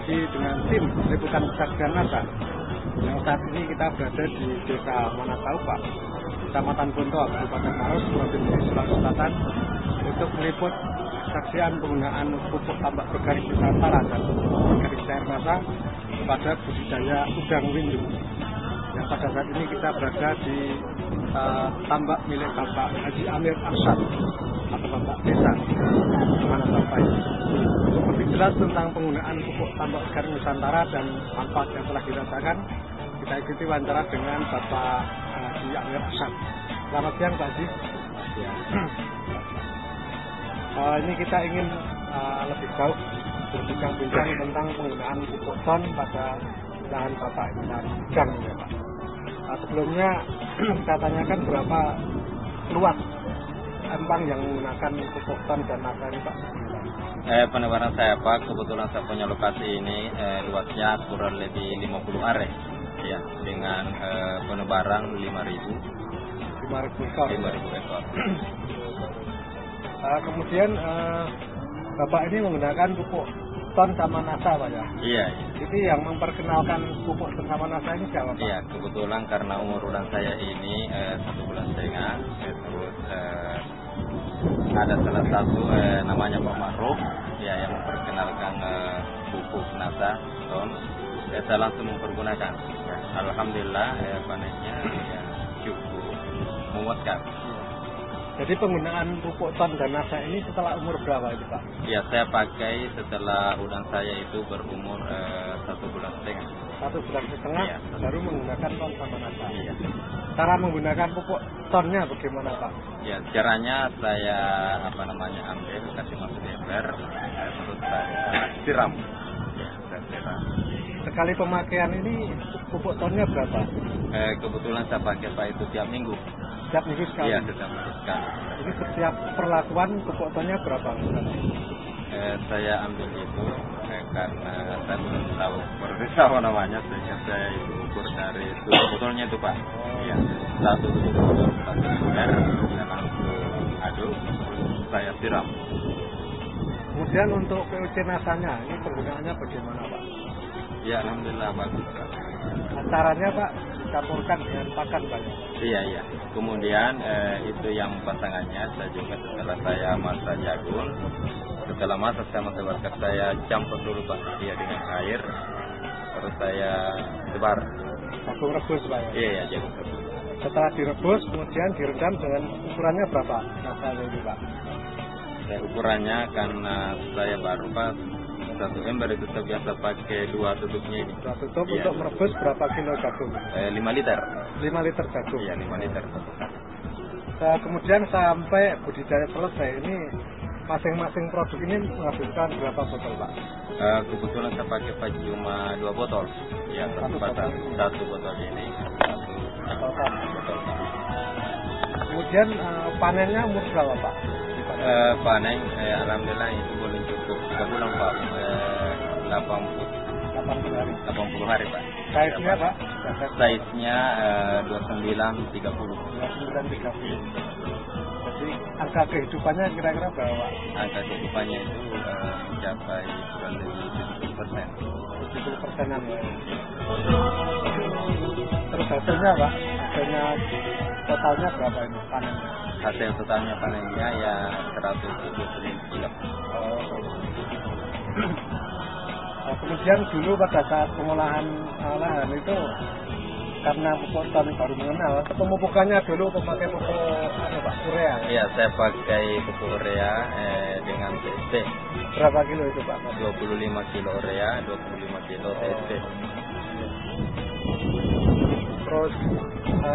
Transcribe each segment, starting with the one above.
lagi dengan tim Liputan Kesaksian NASA. Yang saat ini kita berada di Desa Manasaupa, Kecamatan Bonto, Kabupaten Maros, Provinsi Sulawesi Selatan, untuk meliput kesaksian penggunaan pupuk tambak organik Nusantara dan organik cair NASA pada budidaya udang windu. Yang pada saat ini kita berada di tambak milik Bapak Haji Amir Arsyad atau Bapak Desa Manasaupa. Untuk lebih jelas tentang penggunaan pupuk tambak organik Nusantara dan manfaat yang telah dirasakan, kita ikuti wawancara dengan Bapak Haji Amir Arsyad. Selamat siang Pak Haji. Ya. Ini kita ingin lebih jauh berbincang-bincang tentang penggunaan pupuk ton pada lahan Bapak ini, lahan udang ya Pak. Sebelumnya kita tanyakan berapa luas empang yang menggunakan pupuk ton dan NASA ini Pak? Penebaran saya Pak, kebetulan saya punya lokasi ini luasnya kurang lebih 50 are ya, dengan penebaran 5.000 ekor. Kemudian Bapak ini menggunakan pupuk ton sama NASA Pak ya? Iya. Jadi yang memperkenalkan pupuk ton sama NASA ini siapa Pak? Iya, kebetulan karena umur udang saya ini 1,5 bulan, terus ada salah satu namanya Pak Maruf ya, yang memperkenalkan pupuk NASA ton. Saya langsung mempergunakan. Alhamdulillah panennya ya, cukup memuaskan. Jadi penggunaan pupuk ton dan NASA ini setelah umur berapa itu Pak? Ya, saya pakai setelah udang saya itu berumur 1,5 bulan. 1,5 bulan ya, baru menggunakan ton sama NASA. Iya. Cara menggunakan pupuk tonnya bagaimana Pak? Ya, caranya saya ambil, kasih masuk di ember, terus saya siram. Ya, saya siram. Sekali pemakaian ini pupuk tonnya berapa? Kebetulan saya pakai Pak itu tiap minggu. Setiap minggu sekali? Iya, setiap minggu sekali. Jadi setiap perlakuan pupuk tonnya berapa? Saya ambil itu karena saya belum tahu persis apa namanya, sehingga saya itu ukur dari itu botolnya itu Pak. Iya, satu ember, saya langsung aduk, saya siram. Kemudian untuk PUC NASA-nya, ini penggunaannya bagaimana Pak? Ya, alhamdulillah bagus Pak. Caranya Pak, campurkan dengan pakan Pak? Iya. Kemudian itu yang pasangannya saya juga setelah saya masak jagung. Setelah masak saya campur dulu Pak, dia dengan air, terus saya sebar. Jagung rebus Pak ya? Iya, jagung rebus. Setelah direbus, kemudian direndam dengan ukurannya berapa NASA ini Pak? Ukurannya karena saya baru Pak, 1 ember itu saya biasa pakai 2 tutupnya ini. 2 tutup ya. Untuk merebus berapa kilo jagung? 5 liter. 5 liter jagung? Iya, 5 liter. Kemudian sampai budidaya selesai ini, masing-masing produk ini menghabiskan berapa botol Pak? Kebetulan saya pakai Pak cuma 2 botol. Ya, satu botol ini, satu botol. Kemudian panennya umur berapa Pak? Panen, alhamdulillah itu boleh cukup 3 bulan Pak, 80 hari Pak. Size-nya Pak? Size-nya 29-30. 29-30. Jadi angka kehidupannya kira-kira berapa? Angka kehidupannya itu mencapai kurang lebih 70%. 70%-an ya. Terus hasilnya Pak? Hasilnya totalnya berapa ini panennya? Hasil totalnya panennya ya 170 kilo. Kemudian dulu pada saat pengolahan lahan itu, karena pupuk ton baru mengenal, pemupukannya dulu memakai pupuk urea. Iya, saya pakai pupuk urea dengan TSP. Berapa kilo itu Pak? 25 kilo urea, 25 kilo TSP. Terus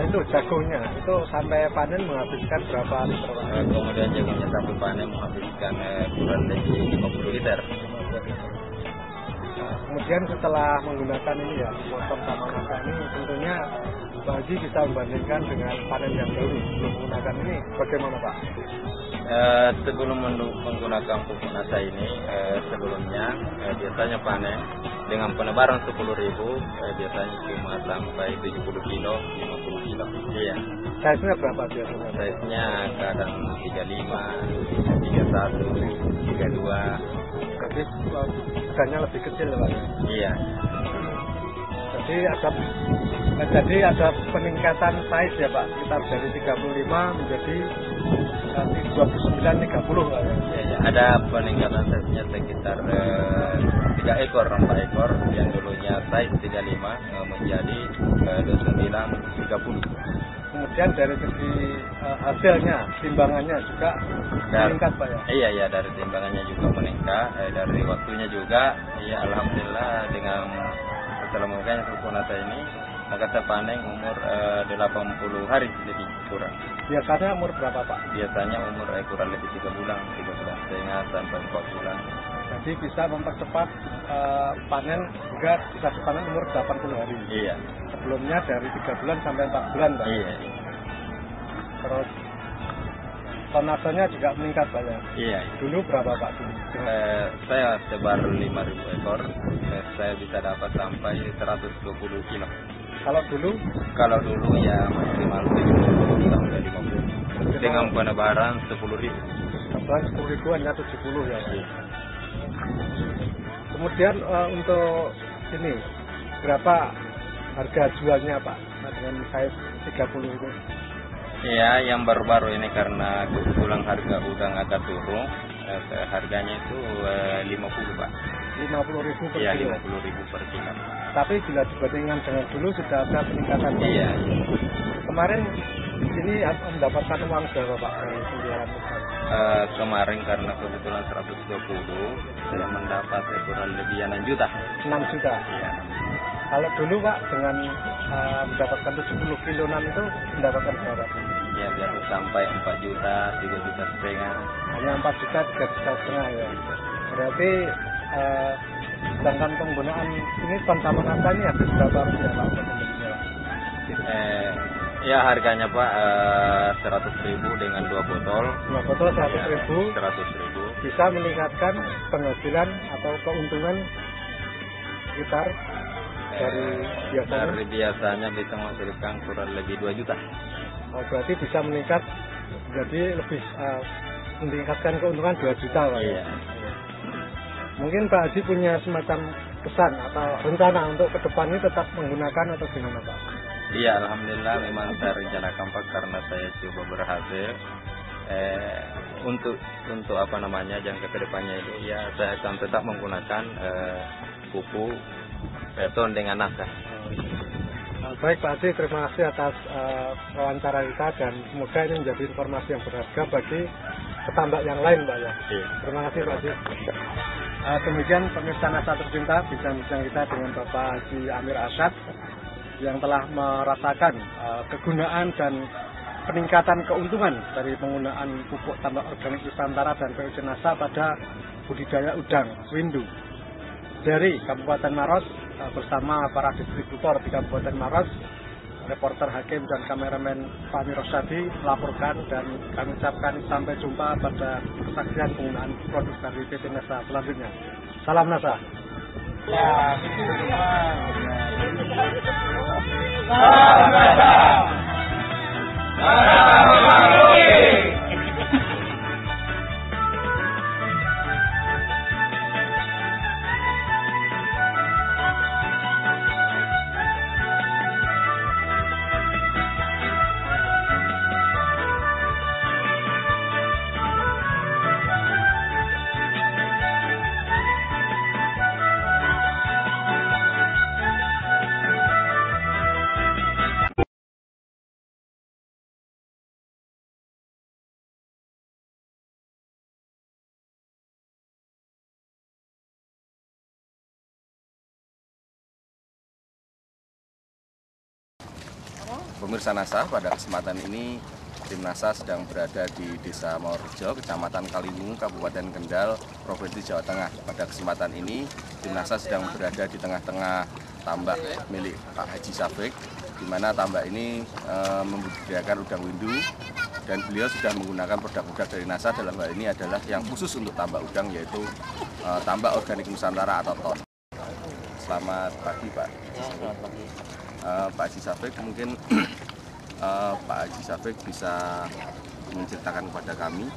itu jagungnya, itu sampai panen menghabiskan berapa liter? Kemudian jagungnya sampai panen menghabiskan kurang lebih 50 liter. Kemudian setelah menggunakan ini ya, potong sama NASA ini, tentunya Pak Haji bisa membandingkan dengan panen yang dahulu sebelum menggunakan ini, bagaimana Pak? Sebelum menggunakan pupuk NASA ini, sebelumnya biasanya panen dengan penebaran 10.000, biasanya cuma sampai 70 kilo, 50 kilo. Iya. Size-nya berapa biasanya? Size-nya kadang 35, 31, 32. jadi udangnya lebih kecil Pak. Iya. Jadi ada peningkatan size ya Pak, sekitar dari 35 menjadi 29 30 Pak ya. Ya, ada peningkatan size-nya sekitar 3 ekor, 4 ekor yang dulunya size 35 menjadi 29 30. Kemudian dari segi hasilnya, timbangannya juga meningkat Pak ya. Iya, dari timbangannya juga meningkat, dari waktunya juga. Ya alhamdulillah dengan keselamatan suku Nasa ini maka saya panen umur 80 hari lebih kurang. Biasanya umur berapa Pak? Biasanya umur kurang lebih 3 bulan setengah sampai 4 bulan. Jadi bisa mempercepat panen hingga bisa dipanen umur 80 hari. Iya. Sebelumnya dari 3 bulan sampai 4 bulan Pak. Iya. Terus tonasenya juga meningkat Pak ya. Iya. Dulu berapa Pak dulu? Saya sebar 5.000 ekor. Saya bisa dapat sampai 120 kilo. Kalau dulu ya maksimal 70 sampai 50. Dengan penebaran 10.000. Penebaran 10.000 hanya 70 ya. Iya. Kemudian untuk ini berapa harga jualnya Pak dengan size 30 itu? Ya, yang baru-baru ini karena kebetulan harga udang agak turun, harganya itu 50 Pak. 50.000 per kilo? Iya, 50.000 per kilo. Tapi bila dibandingkan dengan dulu sudah ada peningkatan Pak? Iya. Kemarin di sini mendapatkan uang berapa Pak dari penjualan udang? Kemarin karena kebetulan 120, saya mendapat kurang lebih 6 juta. 6 juta? Iya. Kalau dulu Pak dengan mendapatkan 70 kiloan itu mendapatkan berapa? Ya biasa sampai 4 juta, 3 juta setengah. Hanya 4 juta, 3 juta setengah ya. Berarti sedangkan penggunaan ini tanpa menata ini habis berapa rupiah Pak? Ya harganya Pak 100.000 dengan 2 botol. 2 botol 100.000. 100.000. Bisa meningkatkan penghasilan atau keuntungan sekitar dari biasanya bisa menghasilkan kurang lebih 2 juta. Oh, berarti bisa meningkat jadi lebih meningkatkan keuntungan 2 juta Pak. Iya. Mungkin Pak Haji punya semacam pesan atau rencana untuk ke depan ini tetap menggunakan atau gimana Pak? Iya, alhamdulillah memang saya rencanakan Pak karena saya coba berhasil. Untuk apa namanya jangka kedepannya itu ya saya akan tetap menggunakan pupuk beton dengan nasa. Baik Pak Haji, terima kasih atas wawancara kita dan semoga ini menjadi informasi yang berharga bagi petambak yang lain Pak ya. Iya. Terima kasih Pak Haji. Demikian pemirsa Nasa Tercinta, bincang-bincang kita dengan Bapak Haji Amir Asyad yang telah merasakan kegunaan dan peningkatan keuntungan dari penggunaan pupuk tambak organik Nusantara dan PUC Nasa pada budidaya udang windu. Dari Kabupaten Maros bersama para distributor di Kabupaten Maros, reporter Hakim dan kameramen Fahmi Rosyadi melaporkan dan kami ucapkan sampai jumpa pada kesaksian penggunaan produk dari PT Nasa selanjutnya. Salam Nasa. Ya, Salam Nasa. Salam Pemirsa Nasa, pada kesempatan ini tim Nasa sedang berada di Desa Mawarrejo, Kecamatan Kaliwungu, Kabupaten Kendal, Provinsi Jawa Tengah. Pada kesempatan ini tim Nasa sedang berada di tengah-tengah tambak milik Pak Haji Safik, di mana tambak ini membudidayakan udang windu dan beliau sudah menggunakan produk-produk dari Nasa. Dalam hal ini adalah yang khusus untuk tambak udang, yaitu tambak organik Nusantara atau TON. Selamat pagi Pak. Selamat pagi. Pak Haji Safik, mungkin Pak Haji Safik bisa menceritakan kepada kami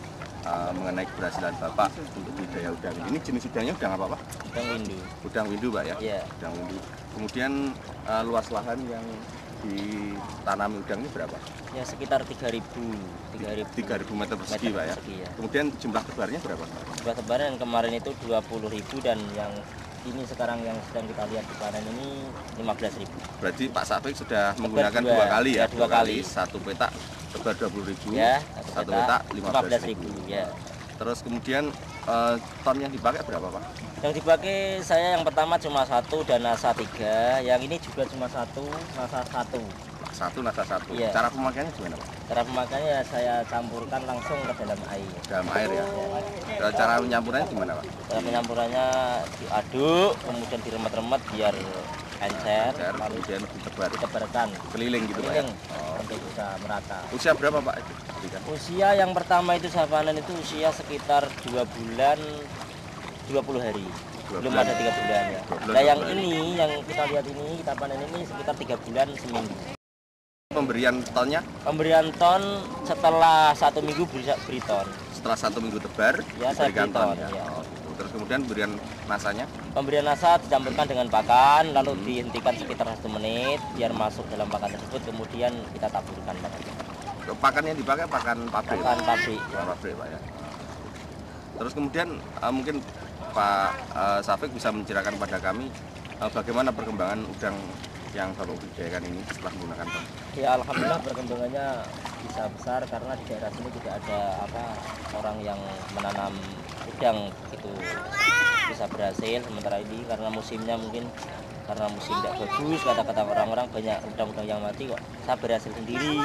mengenai keberhasilan Bapak untuk budidaya udang. Ini jenis udangnya udang apa Pak? Udang windu. Udang windu Pak ya? Iya. Udang windu. Kemudian luas lahan yang ditanami udang ini berapa? Ya sekitar 3.000 meter persegi Pak ya? Ya. Kemudian jumlah tebarnya berapa? Jumlah tebaran yang kemarin itu 20.000 dan yang ini sekarang yang sedang kita lihat di panen ini 15.000. Berarti Pak Safik sudah menggunakan dua kali ya? Dua kali. Satu petak tebar 20.000, ya, satu petak 15.000. Ya. Terus kemudian ton yang dipakai berapa Pak? Yang dipakai saya yang pertama cuma 1 dan nasa 3, yang ini juga cuma 1, nasa 1. Satu nasa 1. Iya. Cara pemakaiannya gimana Pak? Cara pemakaiannya ya saya campurkan langsung ke dalam air. Dalam air ya? Cara penyampurannya gimana Pak? Cara penyampurannya diaduk, kemudian diremet-remet biar encer, lalu kemudian ditebarkan keliling gitu Pak ya? keliling untuk bisa merata. Usia berapa Pak? Usia yang pertama itu saya panen itu usia sekitar 2 bulan 20 hari. Belum ada 3 bulan ya. Nah yang ini yang kita lihat ini kita panen ini sekitar 3 bulan seminggu. Pemberian tonnya? Pemberian ton setelah 1 minggu beri ton. Setelah 1 minggu tebar ya, saya diberikan beri ton ya? Ya. Gitu. Terus kemudian pemberian nasanya? Pemberian nasa dicampurkan dengan pakan lalu dihentikan sekitar 1 menit biar masuk dalam pakan tersebut, kemudian kita taburkan pakannya. Pakan yang dipakai pakan pabrik? Pakan pabrik. Pabrik Pak ya. Terus kemudian mungkin Pak Safik bisa menceritakan pada kami bagaimana perkembangan udang yang Bapak budidayakan ini setelah menggunakan ton? Ya alhamdulillah perkembangannya bisa besar karena di daerah sini tidak ada orang yang menanam udang itu bisa berhasil sementara ini karena musimnya mungkin karena musim tidak bagus kata-kata orang-orang banyak udang-udang yang mati kok saya berhasil sendiri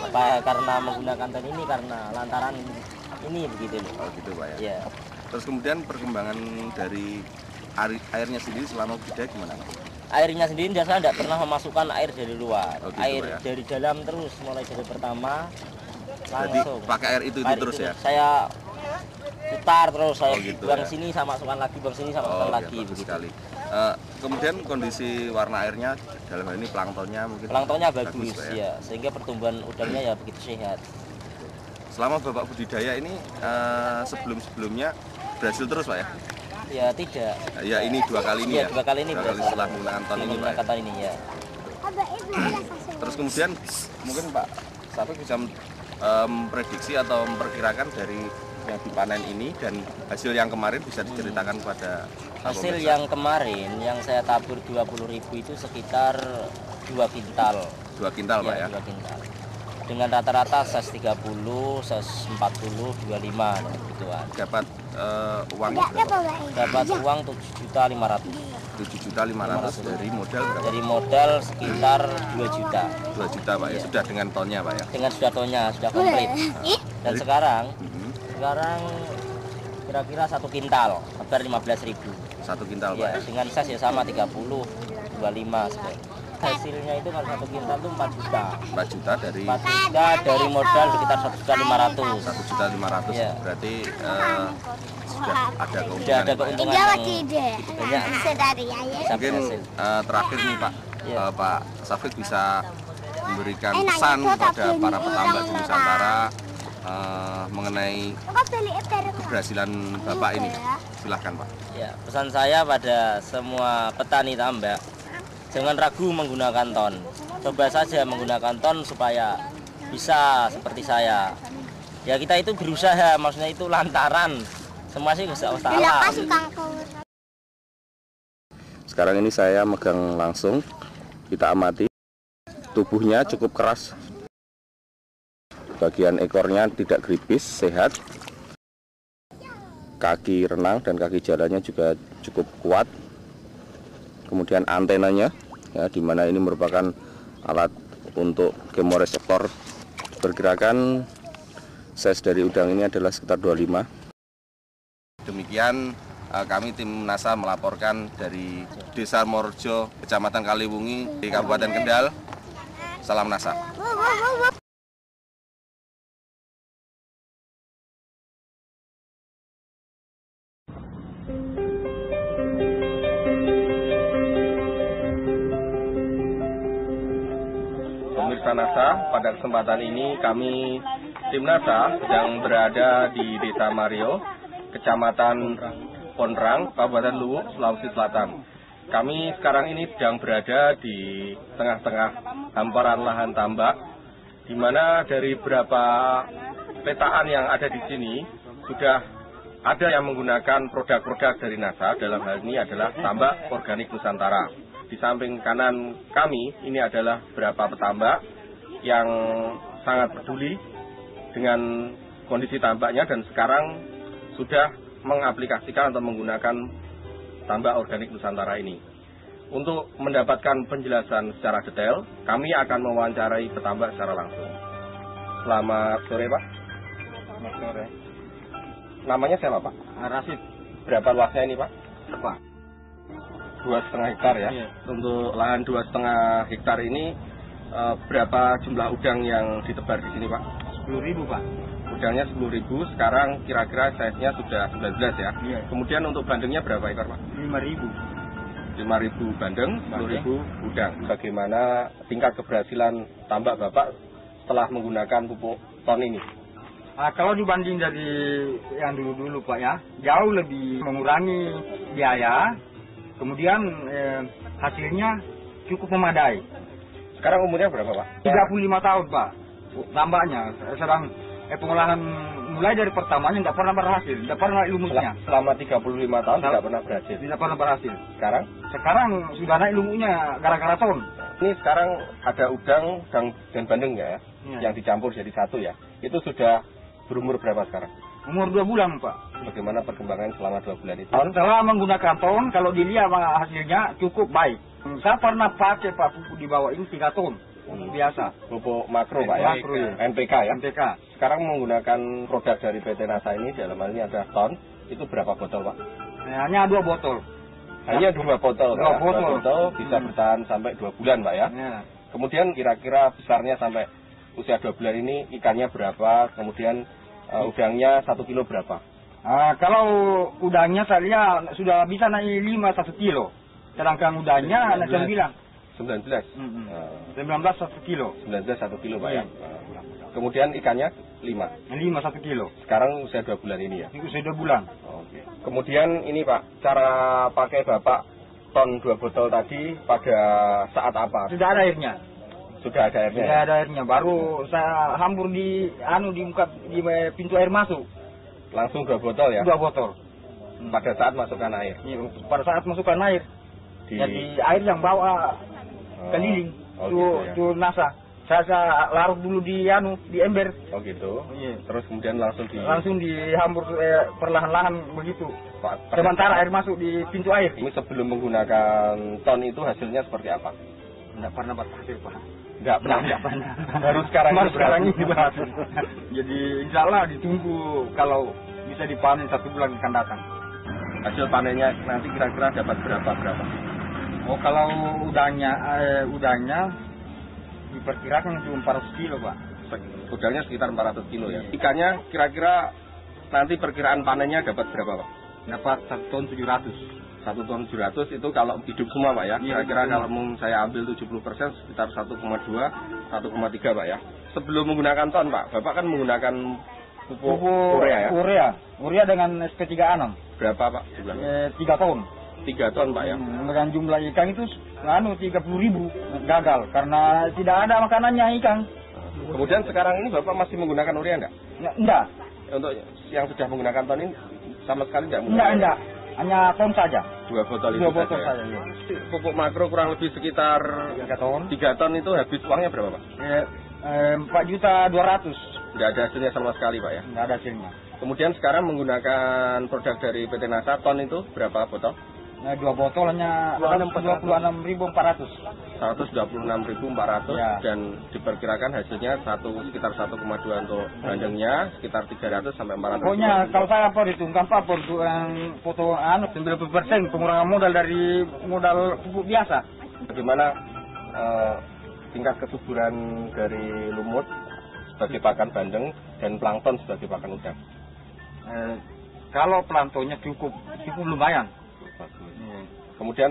apa karena menggunakan ton ini karena lantaran ini begitu loh. Oh gitu Pak ya? Ya. Terus kemudian perkembangan dari airnya sendiri selama budidaya gimana Pak? Airnya sendiri saya tidak pernah memasukkan air dari luar, gitu, air ya? dari dalam terus mulai dari pertama langsung. Jadi pakai air itu terus ya? Saya putar terus, saya gitu, buang ya? sini sama masukkan lagi, buang sini sama masukkan lagi. Bagus sekali. Kemudian kondisi warna airnya dalam hal ini planktonnya mungkin? Planktonnya bagus Pak, ya, sehingga pertumbuhan udangnya ya begitu sehat. Selama Bapak budidaya ini sebelum-sebelumnya berhasil terus Pak ya? Ya tidak. Ya ini 2 kali ini ya? 2 kali ini berhasil. Setelah menggunakan ton ini Pak ya? Ini ya. Terus kemudian mungkin Pak Safik bisa memprediksi atau memperkirakan dari yang dipanen ini dan hasil yang kemarin bisa diceritakan kepada hasil yang kemarin yang saya tabur 20.000 itu sekitar 2 kintal. 2 kintal Pak ya? 2 kintal. Dengan rata-rata ses 30, ses 40, 25 gituan. Dapat uangnya berapa? Dapat uang 7.500.000. 7.500.000 dari modal berapa? Dari modal sekitar 2 juta. 2 juta Pak ya? Sudah dengan tonnya Pak ya? Dengan sudah tonnya, sudah komplit. Dan sekarang kira-kira 1 kintal, hampir 15.000. 1 kintal Pak ya? Dengan ses ya sama 30, 25 sekitar. Hasilnya itu kalau 1 kintal itu 4 juta. 4 juta dari? 4 juta dari modal sekitar 1.500.000. 1.500.000 Ya. Berarti sudah ada keuntungan. Sudah ada keuntungan yang banyak. Mungkin terakhir nih Pak, Ya. Pak Safik bisa memberikan pesan kepada para petambak di Nusantara mengenai keberhasilan Bapak ini. Silahkan Pak. Ya, pesan saya pada semua petani tambak, jangan ragu menggunakan ton. Coba saja menggunakan ton supaya bisa seperti saya. Ya kita itu berusaha, maksudnya itu lantaran semua sih nggak salah. Sekarang ini saya megang langsung, kita amati. Tubuhnya cukup keras. Bagian ekornya tidak gripis, sehat. Kaki renang dan kaki jalannya juga cukup kuat. Kemudian antenanya, ya, di mana ini merupakan alat untuk kemoreseptor bergerakan. Size dari udang ini adalah sekitar 25. Demikian kami tim NASA melaporkan dari Desa Morjo, Kecamatan Kaliwungi, di Kabupaten Kendal. Salam NASA. Pemirsa NASA, pada kesempatan ini kami Tim NASA sedang berada di Desa Mario, Kecamatan Ponrang, Kabupaten Luwu, Sulawesi Selatan. Kami sekarang ini sedang berada di tengah-tengah hamparan lahan tambak, di mana dari beberapa petaan yang ada di sini sudah ada yang menggunakan produk-produk dari NASA. Dalam hal ini adalah tambak organik Nusantara. Di samping kanan kami ini adalah beberapa petambak yang sangat peduli dengan kondisi tambaknya dan sekarang sudah mengaplikasikan atau menggunakan tambak organik Nusantara ini. Untuk mendapatkan penjelasan secara detail, kami akan mewawancarai petambak secara langsung. Selamat sore, Pak. Selamat sore. Namanya siapa, Pak? Rasid. Berapa luasnya ini, Pak? Pak. 2,5 hektar ya. Iya. Untuk lahan 2,5 hektar ini berapa jumlah udang yang ditebar di sini, Pak? 10.000, Pak. Udangnya 10.000, sekarang kira-kira size-nya sudah 19 ya. Iya. Kemudian untuk bandengnya berapa ekor, Pak? 5.000. 5.000 bandeng, 10.000 udang. Bagaimana tingkat keberhasilan tambak Bapak setelah menggunakan pupuk ton ini? Kalau dibanding dari yang dulu-dulu, Pak ya, jauh lebih mengurangi biaya. Kemudian hasilnya cukup memadai. Sekarang umurnya berapa, Pak? 35 tahun, Pak. Tambaknya. Sedang pengolahan mulai dari pertamanya tidak pernah berhasil, tidak pernah ilmunya. Selama 35 tahun tidak pernah berhasil. Tidak pernah berhasil. Sekarang sudah naik ilmunya gara-gara ton. ini sekarang ada udang dan bandeng ya, yang dicampur jadi satu ya. Itu sudah berumur berapa sekarang? Umur 2 bulan, Pak. Bagaimana perkembangan selama 2 bulan itu? Setelah menggunakan ton, kalau dilihat hasilnya cukup baik. Saya pernah pakai, Pak, pupuk di bawah ini 3 ton. Biasa. Pupuk makro, Pak ya? Makro, ya. NPK ya? NPK. Sekarang menggunakan produk dari PT NASA ini, dalam hal ini ada ton, itu berapa botol, Pak? Hanya 2 botol. Hanya 2 botol, Dua Pak. botol. 2 botol bisa bertahan sampai 2 bulan, Pak ya? Ya. Kemudian kira-kira besarnya sampai usia 2 bulan ini ikannya berapa, kemudian udangnya 1 kilo berapa? Kalau udangnya saya lihat sudah bisa naik 1 kilo. Sedangkan udangnya hanya 9. 19. 19 1 kilo. 19 1 kilo, Pak ya. Kemudian ikannya 5. 5 1 kilo. Sekarang usia 2 bulan ini ya? Usia 2 bulan. Oke. Kemudian ini, Pak, cara pakai Bapak ton 2 botol tadi pada saat apa? Sudah ada airnya. Sudah ada airnya? Sudah ada airnya. Baru saya hambur di di pintu air masuk. Langsung 2 botol ya? 2 botol. Pada saat masukkan air? Pada saat masukkan air. Jadi air yang bawa keliling. Itu NASA. Saya larut dulu di ember. Oh gitu. Iya. Terus kemudian langsung dihambur perlahan-lahan begitu. Pak, Sementara air masuk di pintu air. Ini sebelum menggunakan ton itu hasilnya seperti apa? Tidak pernah berhasil, Pak. Tidak pernah. Baru sekarang ini berhasil. Jadi insya Allah ditunggu kalau bisa dipanen 1 bulan akan datang. Hasil panennya nanti kira-kira dapat berapa? Oh, kalau udangnya diperkirakan itu 400 kilo, Pak. Udangnya sekitar 400 kilo ya. Ikannya kira-kira nanti perkiraan panennya dapat berapa, Pak? Dapat 1 ton 700. 1 ton 700 itu kalau hidup semua, Pak ya. Kira-kira kalau saya ambil 70% sekitar 1,2, 1,3, Pak ya. Sebelum menggunakan ton, Pak, Bapak kan menggunakan pupuk urea ya? Urea dengan SP36. Berapa, Pak, jumlahnya? 3 ton. 3 ton, Pak ya. Dengan jumlah ikan itu 30.000 gagal karena tidak ada makanannya ikan. Kemudian sekarang ini Bapak masih menggunakan urea enggak? Enggak. Untuk yang sudah menggunakan ton ini sama sekali enggak menggunakan? Enggak. Hanya ton saja. 2 botol itu 2 botol saja. Ya. Pupuk makro kurang lebih sekitar 3 ton. 3 ton itu habis uangnya berapa, Pak? 4.200.000. Enggak ada hasilnya sama sekali, Pak ya? Enggak ada hasilnya. Kemudian sekarang menggunakan produk dari PT NASA ton itu berapa botol? 2 botol hanya 26.400. 126.400 ya. Dan diperkirakan hasilnya sekitar 1,2 untuk bandengnya, sekitar 300 sampai 400. Pokoknya kalau saya perhitungkan, Pak, untuk yang foto 90% pengurangan modal dari modal pupuk biasa. Bagaimana tingkat kesuburan dari lumut sebagai pakan bandeng dan plankton sebagai pakan udang? Kalau planktonnya cukup lumayan. Kemudian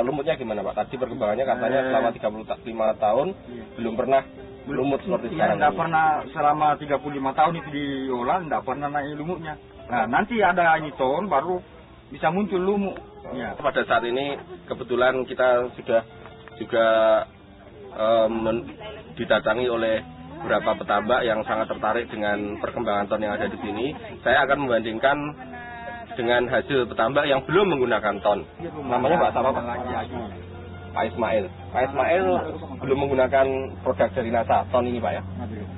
lumutnya gimana, Pak? Tadi perkembangannya katanya selama 35 tahun belum pernah lumut seperti Ya, sekarang nggak ini? pernah selama 35 tahun itu diolah, nggak pernah naik lumutnya. Nah, nanti ada ini tahun baru bisa muncul lumut. Ya. Pada saat ini kebetulan kita sudah juga didatangi oleh beberapa petambak yang sangat tertarik dengan perkembangan ton yang ada di sini. Saya akan membandingkan dengan hasil petambak yang belum menggunakan ton. Namanya Pak siapa, Pak? Pak Ismail. Pak Ismail belum menggunakan produk dari NASA, ton ini, Pak ya.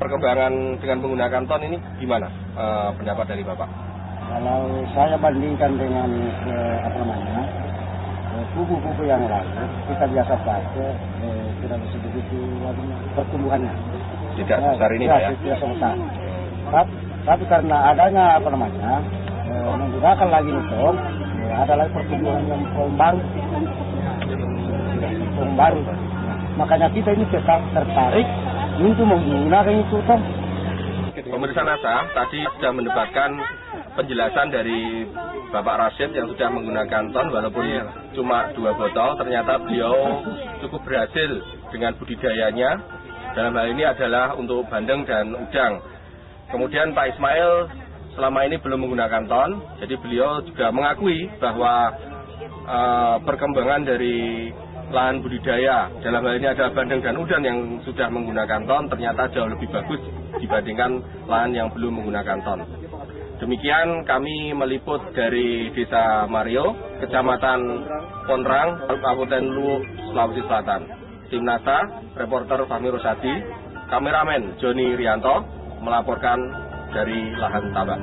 Perkembangan dengan menggunakan ton ini gimana pendapat dari Bapak? Kalau saya bandingkan dengan kubu-kubu yang lain, kita biasa pakai tidak begitu pertumbuhannya. Tidak sebesar ini, Pak ya. Tidak sebesar. Tapi karena adanya menggunakan lagi nitron, ada lagi pertumbuhan yang baru. Makanya kita ini tetap tertarik untuk menggunakan itu ton. Pemirsa NASA tadi sudah mendebatkan penjelasan dari Bapak Rashid yang sudah menggunakan ton walaupun cuma 2 botol, ternyata beliau cukup berhasil dengan budidayanya. Dalam hal ini adalah untuk bandeng dan udang. Kemudian Pak Ismail selama ini belum menggunakan ton, jadi beliau juga mengakui bahwa perkembangan dari lahan budidaya dalam hal ini adalah bandeng dan udang yang sudah menggunakan ton ternyata jauh lebih bagus dibandingkan lahan yang belum menggunakan ton. Demikian kami meliput dari Desa Mario, Kecamatan Ponrang, Kabupaten Luwu, Sulawesi Selatan. Tim NASA, reporter Fahmi Rosadi, kameramen Joni Rianto melaporkan dari lahan tambak.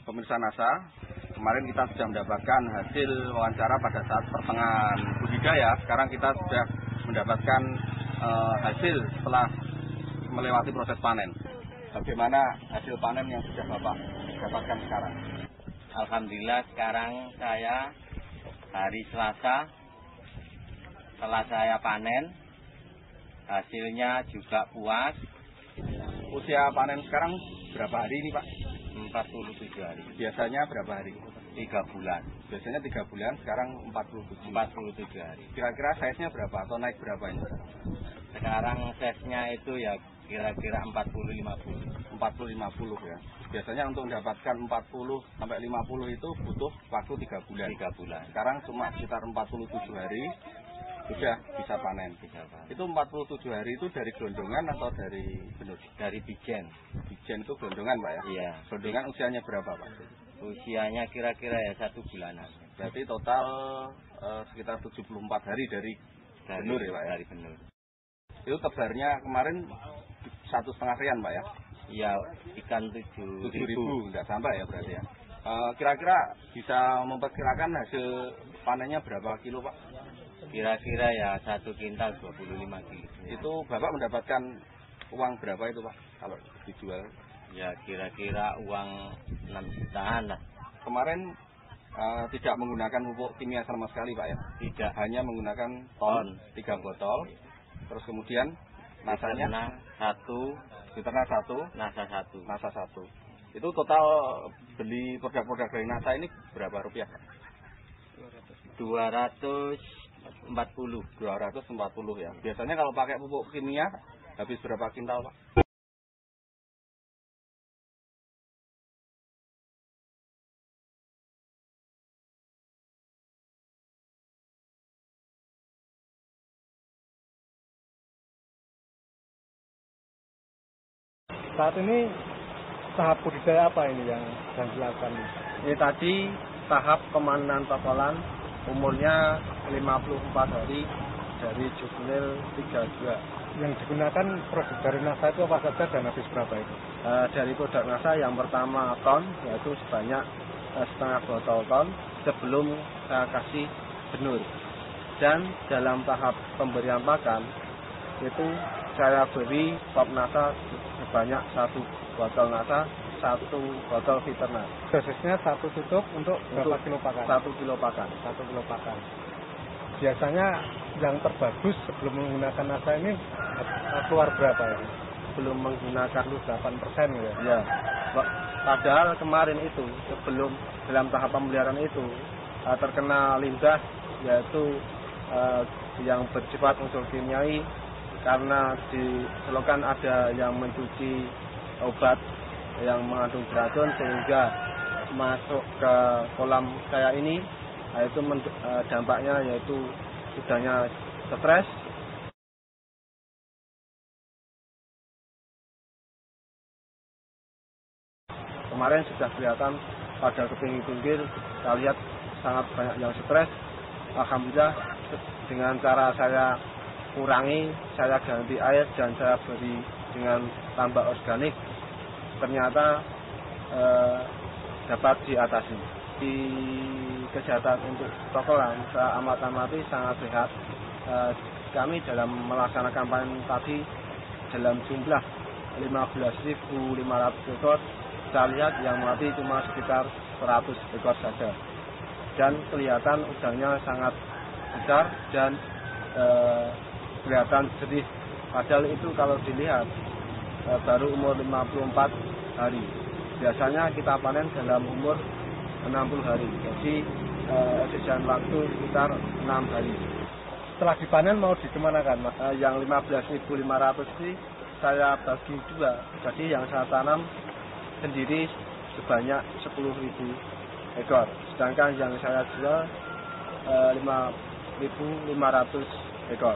Pemirsa NASA, kemarin kita sudah mendapatkan hasil wawancara pada saat pertengahan budidaya. Sekarang kita sudah mendapatkan hasil setelah melewati proses panen. Bagaimana hasil panen yang sudah Bapak dapatkan sekarang? Alhamdulillah sekarang saya hari Selasa setelah saya panen hasilnya juga puas. Usia panen sekarang berapa hari ini, Pak? 47 hari. Biasanya berapa hari? 3 bulan. Biasanya 3 bulan, sekarang 47 hari. Kira-kira size-nya berapa atau naik berapa ini? Sekarang size-nya itu ya kira-kira 40-50 ya. Biasanya untuk mendapatkan 40 sampai 50 itu butuh waktu 3 bulan. 3 bulan. Sekarang cuma sekitar 47 hari sudah bisa panen. Itu 47 hari itu dari gelondongan atau dari benur? Dari bijen. Bijen itu gelondongan, Pak ya? Iya. Gelondongan usianya berapa, Pak? Usianya kira-kira ya 1 bulanan. Berarti total sekitar 74 hari dari benur ya, Pak ya? Dari benur. Itu tebarnya kemarin 1,5 rian, Pak ya? Iya, ikan 7.000. Nggak sampai ya berarti ya. Kira-kira bisa memperkirakan hasil panennya berapa kilo, Pak? Kira-kira ya 1 kintal 25 kilo. Itu Bapak mendapatkan uang berapa itu, Pak, kalau dijual? Ya kira-kira uang 6 jutaan lah. Kemarin tidak menggunakan pupuk kimia sama sekali, Pak ya? Tidak. Hanya menggunakan ton 3 botol. Terus kemudian nasanya diternak 1, NASA 1. Itu total beli produk-produk dari NASA ini berapa rupiah, Pak? 240 ya. Biasanya kalau pakai pupuk kimia habis berapa kintal, Pak? Saat ini tahap budidaya apa ini yang dilakukan? Ini tadi tahap pemanenan tokolan, umurnya 54 hari dari juvenil 32. Yang digunakan produk dari NASA itu apa saja dan habis berapa itu? Dari produk NASA yang pertama ton, yaitu sebanyak setengah botol ton sebelum saya kasih benur. Dan dalam tahap pemberian pakan itu saya beri stop nasa sebanyak 1 botol nasa, 1 botol Viterna. Dosisnya 1 tutup untuk berapa kilo pakan? 1 kilo pakan. 1 kilo pakan. Biasanya yang terbagus sebelum menggunakan nasa ini keluar berapa ya? Belum menggunakan 8% gitu ya. Padahal kemarin itu sebelum dalam tahap pemeliharaan itu terkena limbah, yaitu yang bersifat unsur kimiawi, karena di selokan ada yang mencuci obat yang mengandung beracun sehingga masuk ke kolam saya ini, itu dampaknya yaitu sudahnya stres. Kemarin sudah kelihatan pada kepinggir-pinggir, saya lihat sangat banyak yang stres. Alhamdulillah dengan cara saya kurangi, saya ganti air dan saya beri dengan tambak organik, ternyata dapat diatasi. Di kesehatan untuk tokolan saya amati sangat sehat. Kami dalam melaksanakan panen tadi dalam jumlah 15.500 ekor, saya lihat yang mati cuma sekitar 100 ekor saja, dan kelihatan udangnya sangat besar dan kelihatan jernih. Padahal itu kalau dilihat baru umur 54 hari. Biasanya kita panen dalam umur 60 hari. Jadi sisa waktu sekitar 6 hari. Setelah dipanen mau dikemanakan, Mas? Yang 15.500 ini saya bagi 2. Jadi yang saya tanam sendiri sebanyak 10.000 ekor. Sedangkan yang saya jual 5.500 ekor.